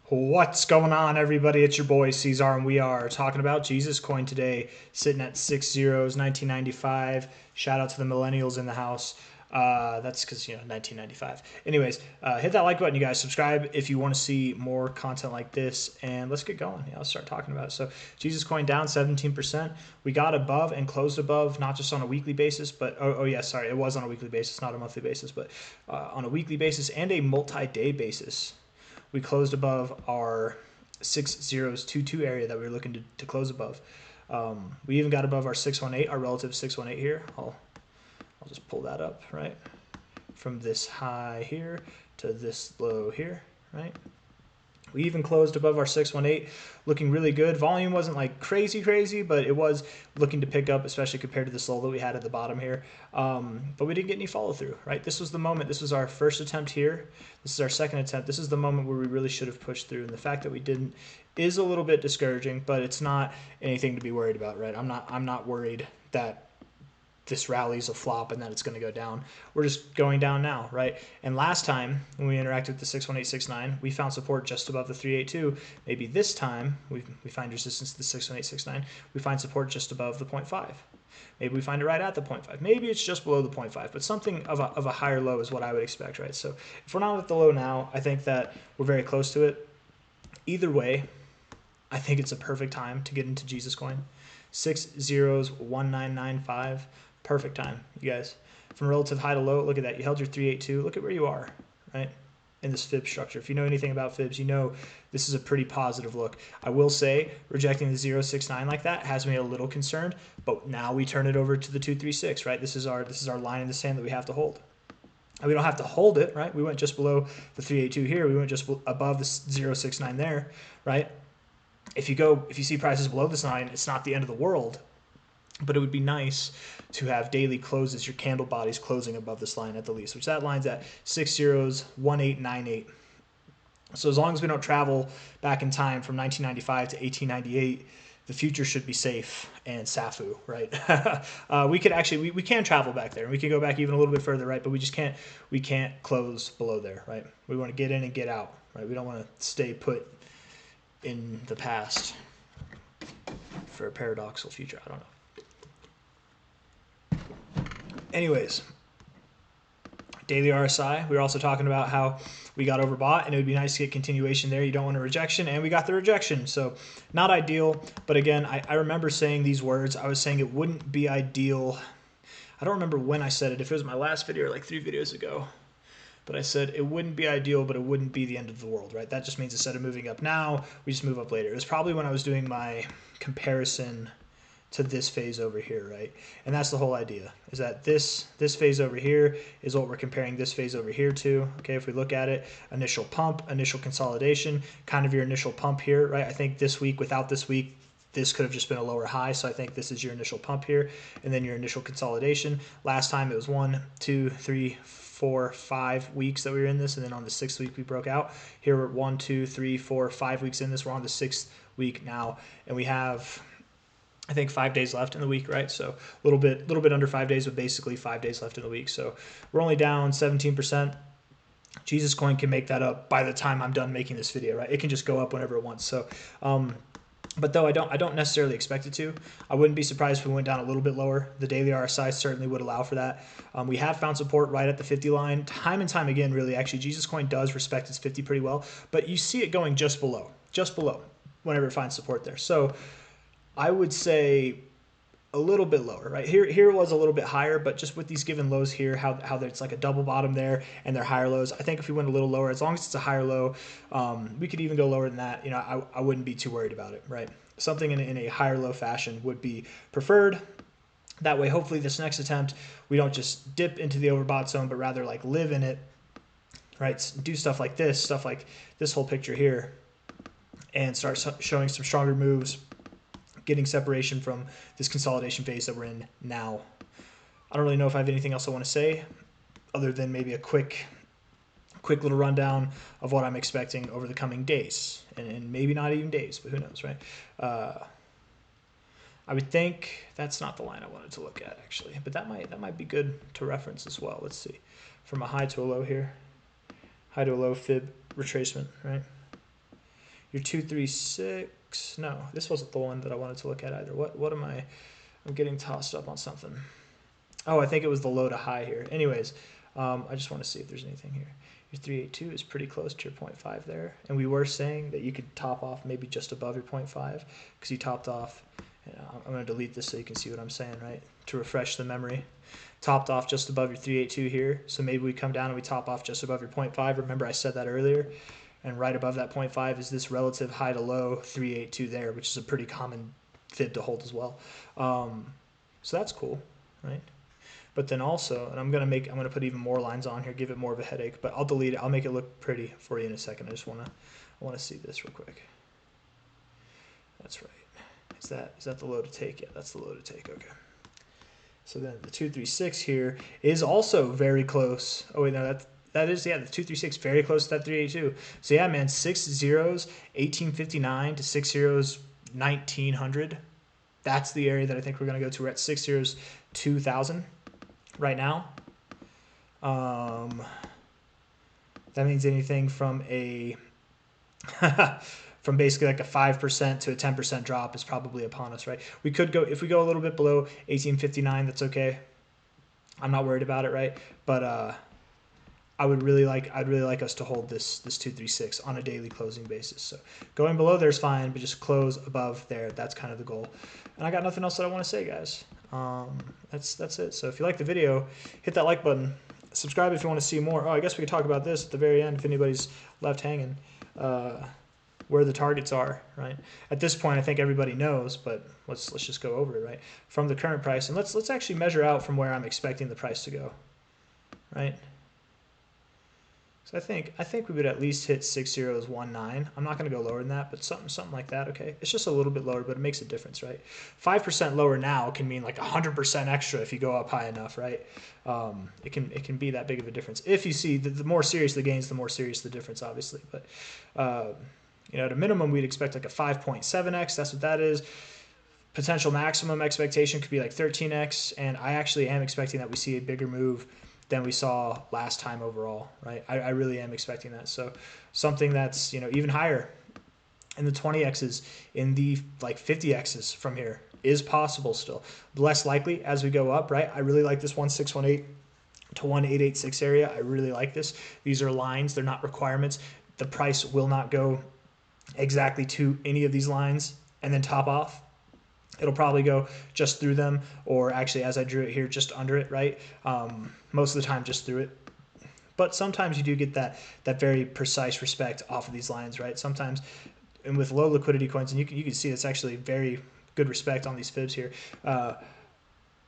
What's going on, everybody? It's your boy C-Zar, and we are talking about Jesus Coin today, sitting at 6 zeros, 1995. Shout out to the millennials in the house. That's because, 1995. Anyways, hit that like button, you guys. Subscribe if you want to see more content like this, and let's get going. Let's start talking about it. So, Jesus Coin down 17%. We got above and closed above, not just on a weekly basis, but, it was on a weekly basis, not a monthly basis, but on a weekly basis and a multi-day basis. We closed above our 6022 area that we were looking to close above. We even got above our 618, our relative 618 here. I'll just pull that up, right? From this high here to this low here, right? We even closed above our 618, looking really good. Volume wasn't like crazy, but it was looking to pick up, especially compared to this low that we had at the bottom here. But we didn't get any follow through, right? This was the moment. This was our first attempt here. This is our second attempt. This is the moment where we really should have pushed through. And the fact that we didn't is a little bit discouraging, but it's not anything to be worried about, right? I'm not worried that this rally's a flop and that it's going to go down. We're just going down now, right? And last time when we interacted with the 61869, we found support just above the 382. Maybe this time we find resistance to the 61869. We find support just above the 0.5. Maybe we find it right at the 0.5. Maybe it's just below the 0.5, but something of a higher low is what I would expect, right? So if we're not at the low now, I think that we're very close to it. Either way, I think it's a perfect time to get into Jesus Coin. 6-0-1995. Perfect time, you guys. From relative high to low, look at that. You held your 382. Look at where you are, right, in this fib structure. If you know anything about fibs, you know this is a pretty positive look. I will say rejecting the 069 like that has me a little concerned, but now we turn it over to the 236, right? This is our line in the sand that we have to hold. And we don't have to hold it, right? We went just below the 382 here. We went just above the 069 there, right? If you see prices below this line, it's not the end of the world. But it would be nice to have daily closes, your candle bodies closing above this line at the least, which that line's at 6-0-1898. So as long as we don't travel back in time from 1995 to 1898, the future should be safe and SAFU, right? We can travel back there, and we can go back even a little bit further, right? But we can't close below there, right? We want to get in and get out, right? We don't want to stay put in the past for a paradoxical future. I don't know. Anyways, daily RSI, we were also talking about how we got overbought and it would be nice to get continuation there. You don't want a rejection, and we got the rejection. So not ideal, but again, I remember saying these words. I was saying it wouldn't be ideal. I don't remember when I said it, if it was my last video or like 3 videos ago. But I said it wouldn't be ideal, but it wouldn't be the end of the world, right? That just means instead of moving up now, we just move up later. It was probably when I was doing my comparison to this phase over here, right? And that's the whole idea, is that this phase over here is what we're comparing this phase over here to. Okay, if we look at it, initial pump, initial consolidation, kind of your initial pump here, right? I think this week, without this week, this could have just been a lower high, so I think this is your initial pump here, and then your initial consolidation. Last time it was 1, 2, 3, 4, 5 weeks that we were in this, and then on the 6th week we broke out. Here we're 1, 2, 3, 4, 5 weeks in this. We're on the 6th week now, and we have, I think, 5 days left in the week, right? So a little bit under 5 days, but basically 5 days left in the week. So we're only down 17%. Jesus Coin can make that up by the time I'm done making this video, right? It can just go up whenever it wants. So, but though I don't necessarily expect it to. I wouldn't be surprised if we went down a little bit lower. The daily RSI certainly would allow for that. We have found support right at the 50 line time and time again, really. Actually, Jesus Coin does respect its 50 pretty well, but you see it going just below whenever it finds support there. So I would say a little bit lower, right? Here it was a little bit higher, but just with these given lows here, how it's like a double bottom there and they're higher lows. I think if we went a little lower, as long as it's a higher low, we could even go lower than that. I wouldn't be too worried about it, right? Something in a higher low fashion would be preferred. That way, hopefully this next attempt, we don't just dip into the overbought zone, but rather like live in it, right? Do stuff like this whole picture here, and start showing some stronger moves, getting separation from this consolidation phase that we're in now. I don't really know if I have anything else I want to say other than maybe a quick little rundown of what I'm expecting over the coming days, and maybe not even days, but who knows, right? I would think that's not the line I wanted to look at, actually, but that might be good to reference as well. Let's see, from a high to a low here, high to a low fib retracement, right? your 236. No, this wasn't the one that I wanted to look at either. What am I? I'm getting tossed up on something. Oh, I think it was the low to high here. Anyways, I just want to see if there's anything here. Your 382 is pretty close to your 0.5 there. And we were saying that you could top off maybe just above your 0.5 because you topped off. I'm going to delete this so you can see what I'm saying, right? To refresh the memory. Topped off just above your 382 here. So maybe we come down and we top off just above your 0.5. Remember I said that earlier. And right above that 0.5 is this relative high to low 382 there, which is a pretty common fib to hold as well. So that's cool, right? But then also, and I'm gonna put even more lines on here, give it more of a headache, but I'll delete it. I'll make it look pretty for you in a second. I wanna see this real quick. That's right. Is that the low to take? Yeah, that's the low to take. Okay. So then the 236 here is also very close. Oh wait, no, that is, yeah, the 236 very close to that 382. So yeah, man, 6 zeros, 1859 to 6 zeros, 1900. That's the area that I think we're gonna go to. We're at 6 zeros, 2000 right now. That means anything from a from basically like a 5% to a 10% drop is probably upon us, right? We could go, if we go a little bit below 1859, that's okay. I'm not worried about it, right? But I'd really like us to hold this 236 on a daily closing basis. So going below there is fine, but just close above there. That's kind of the goal. And I got nothing else that I want to say, guys. That's it. So if you like the video, hit that like button. Subscribe if you want to see more. Oh, I guess we could talk about this at the very end if anybody's left hanging. Where the targets are, right? At this point, I think everybody knows, but let's just go over it, right? From the current price, and let's actually measure out from where I'm expecting the price to go, right? So I think we would at least hit 6019. I'm not going to go lower than that, but something like that, okay? It's just a little bit lower, but it makes a difference, right? 5% lower now can mean like 100% extra if you go up high enough, right? It can be that big of a difference. If you see the more serious the gains, the more serious the difference, obviously. But at a minimum, we'd expect like a 5.7x. That's what that is. Potential maximum expectation could be like 13x, and I actually am expecting that we see a bigger move than we saw last time overall, right? I really am expecting that. So something that's, even higher in the 20x's, in the like 50x's from here is possible still. Less likely as we go up, right? I really like this 1618 to 1886 area. I really like this. These are lines. They're not requirements. The price will not go exactly to any of these lines and then top off. It'll probably go just through them, or actually as I drew it here, just under it, right? Most of the time just through it. But sometimes you do get that very precise respect off of these lines, right? Sometimes, and with low liquidity coins, and you can see it's actually very good respect on these fibs here. But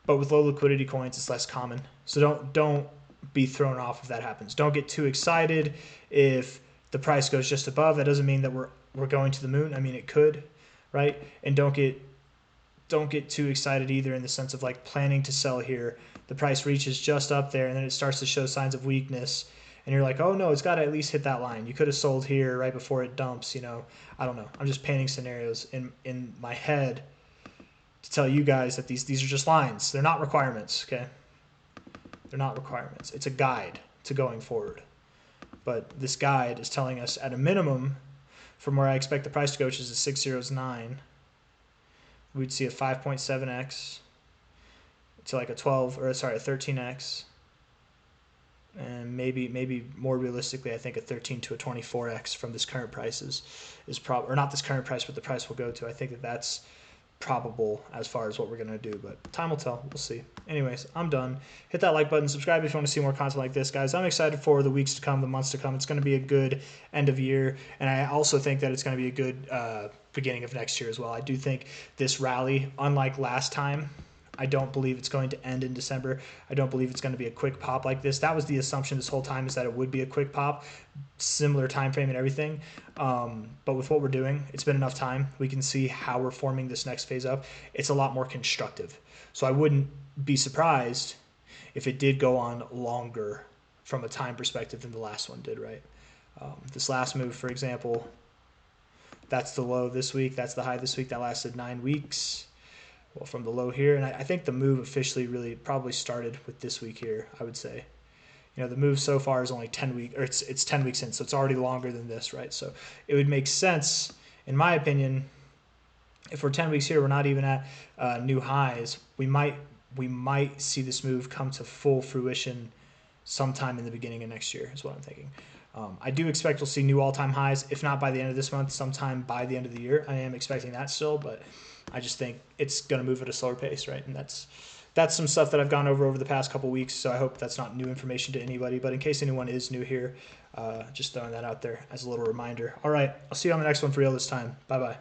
with low liquidity coins, it's less common. So don't be thrown off if that happens. Don't get too excited if the price goes just above. That doesn't mean that we're going to the moon. I mean, it could, right? And don't get too excited either in the sense of like planning to sell here. The price reaches just up there and then it starts to show signs of weakness. And you're like, oh no, it's got to at least hit that line. You could have sold here right before it dumps, I don't know. I'm just painting scenarios in my head to tell you guys that these are just lines. They're not requirements, okay? They're not requirements. It's a guide to going forward. But this guide is telling us at a minimum from where I expect the price to go, which is a 609, we'd see a 5.7x to like a 13x, and maybe more realistically, I think a 13 to a 24x from this current price is probably, or not this current price, but the price will go to. I think that's probable as far as what we're going to do, but time will tell. We'll see. Anyways, I'm done. Hit that like button, subscribe if you want to see more content like this, guys. I'm excited for the weeks to come, the months to come. It's going to be a good end of year, and I also think that it's going to be a good beginning of next year as well. I do think this rally, unlike last time, I don't believe it's going to end in December. I don't believe it's going to be a quick pop like this. That was the assumption this whole time, is that it would be a quick pop, similar time frame and everything. But with what we're doing, it's been enough time. We can see how we're forming this next phase up. It's a lot more constructive. So I wouldn't be surprised if it did go on longer from a time perspective than the last one did, right? This last move, for example, that's the low this week. That's the high this week. That lasted 9 weeks. Well, from the low here, and I think the move officially really probably started with this week here, I would say. the move so far is only 10 weeks, or it's 10 weeks in, so it's already longer than this, right? So it would make sense, in my opinion, if we're 10 weeks here, we're not even at new highs. We might see this move come to full fruition sometime in the beginning of next year, is what I'm thinking. I do expect we'll see new all-time highs, if not by the end of this month, sometime by the end of the year. I am expecting that still, but I just think it's going to move at a slower pace, right? And that's some stuff that I've gone over the past couple weeks, so I hope that's not new information to anybody. But in case anyone is new here, just throwing that out there as a little reminder. All right, I'll see you on the next one for real this time. Bye-bye.